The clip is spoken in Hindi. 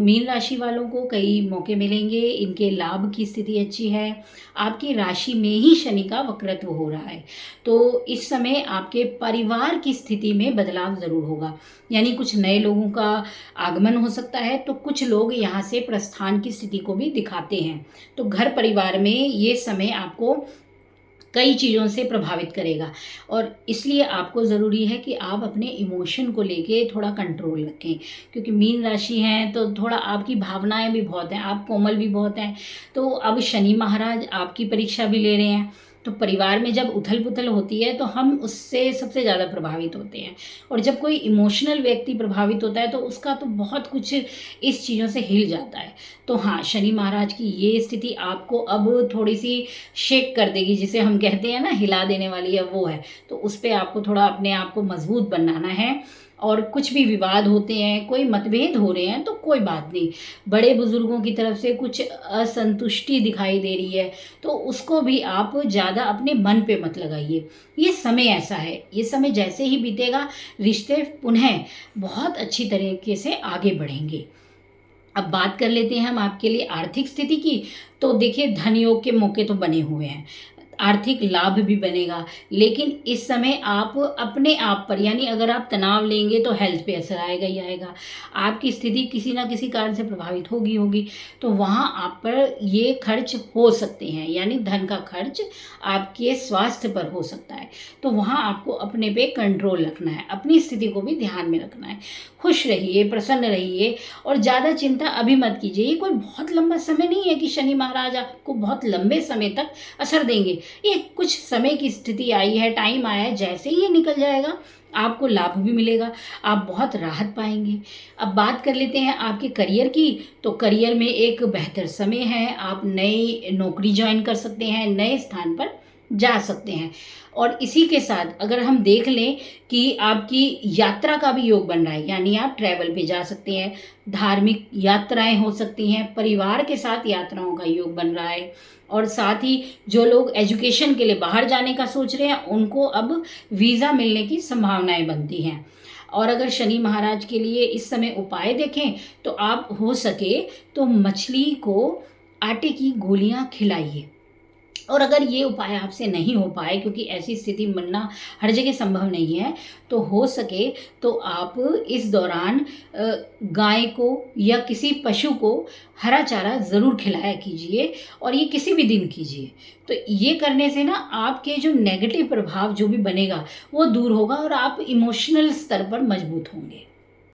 मीन राशि वालों को कई मौके मिलेंगे, इनके लाभ की स्थिति अच्छी है। आपकी राशि में ही शनि का वक्रत्व हो रहा है, तो इस समय आपके परिवार की स्थिति में बदलाव ज़रूर होगा। यानी कुछ नए लोगों का आगमन हो सकता है, तो कुछ लोग यहाँ से प्रस्थान की स्थिति को भी दिखाते हैं। तो घर परिवार में ये समय आपको कई चीज़ों से प्रभावित करेगा, और इसलिए आपको ज़रूरी है कि आप अपने इमोशन को लेके थोड़ा कंट्रोल रखें, क्योंकि मीन राशि हैं तो थोड़ा आपकी भावनाएं भी बहुत हैं, आप कोमल भी बहुत हैं। तो अब शनि महाराज आपकी परीक्षा भी ले रहे हैं, तो परिवार में जब उथल पुथल होती है तो हम उससे सबसे ज़्यादा प्रभावित होते हैं, और जब कोई इमोशनल व्यक्ति प्रभावित होता है तो उसका तो बहुत कुछ इस चीज़ों से हिल जाता है। तो हाँ, शनि महाराज की ये स्थिति आपको अब थोड़ी सी शेक कर देगी, जिसे हम कहते हैं ना हिला देने वाली है, वो है। तो उस पर आपको थोड़ा अपने आप को मजबूत बनाना है। और कुछ भी विवाद होते हैं, कोई मतभेद हो रहे हैं, तो कोई बात नहीं, बड़े बुजुर्गों की तरफ से कुछ असंतुष्टि दिखाई दे रही है तो उसको भी आप ज़्यादा अपने मन पे मत लगाइए। ये समय ऐसा है, ये समय जैसे ही बीतेगा रिश्ते पुनः बहुत अच्छी तरीके से आगे बढ़ेंगे। अब बात कर लेते हैं हम आपके लिए आर्थिक स्थिति की। तो देखिए, धन योग के मौके तो बने हुए हैं, आर्थिक लाभ भी बनेगा, लेकिन इस समय आप अपने आप पर, यानी अगर आप तनाव लेंगे तो हेल्थ पे असर आएगा ही आएगा। आपकी स्थिति किसी ना किसी कारण से प्रभावित होगी, तो वहाँ आप पर ये खर्च हो सकते हैं, यानी धन का खर्च आपके स्वास्थ्य पर हो सकता है। तो वहाँ आपको अपने पे कंट्रोल रखना है, अपनी स्थिति को भी ध्यान में रखना है। खुश रहिए, प्रसन्न रहिए, और ज़्यादा चिंता अभी मत कीजिए। ये कोई बहुत लंबा समय नहीं है कि शनि महाराज आपको बहुत लंबे समय तक असर देंगे। ये कुछ समय की स्थिति आई है, टाइम आया है, जैसे ही ये निकल जाएगा आपको लाभ भी मिलेगा, आप बहुत राहत पाएंगे। अब बात कर लेते हैं आपके करियर की। तो करियर में एक बेहतर समय है, आप नई नौकरी ज्वाइन कर सकते हैं, नए स्थान पर जा सकते हैं। और इसी के साथ अगर हम देख लें कि आपकी यात्रा का भी योग बन रहा है, यानी आप ट्रैवल पे जा सकते हैं, धार्मिक यात्राएं हो सकती हैं, परिवार के साथ यात्राओं का योग बन रहा है। और साथ ही जो लोग एजुकेशन के लिए बाहर जाने का सोच रहे हैं उनको अब वीज़ा मिलने की संभावनाएं बनती हैं। और अगर शनि महाराज के लिए इस समय उपाय देखें तो आप हो सके तो मछली को आटे की गोलियां खिलाइए। और अगर ये उपाय आपसे नहीं हो पाए, क्योंकि ऐसी स्थिति बनना हर जगह संभव नहीं है, तो हो सके तो आप इस दौरान गाय को या किसी पशु को हरा चारा ज़रूर खिलाया कीजिए, और ये किसी भी दिन कीजिए। तो ये करने से ना आपके जो नेगेटिव प्रभाव जो भी बनेगा वो दूर होगा, और आप इमोशनल स्तर पर मजबूत होंगे।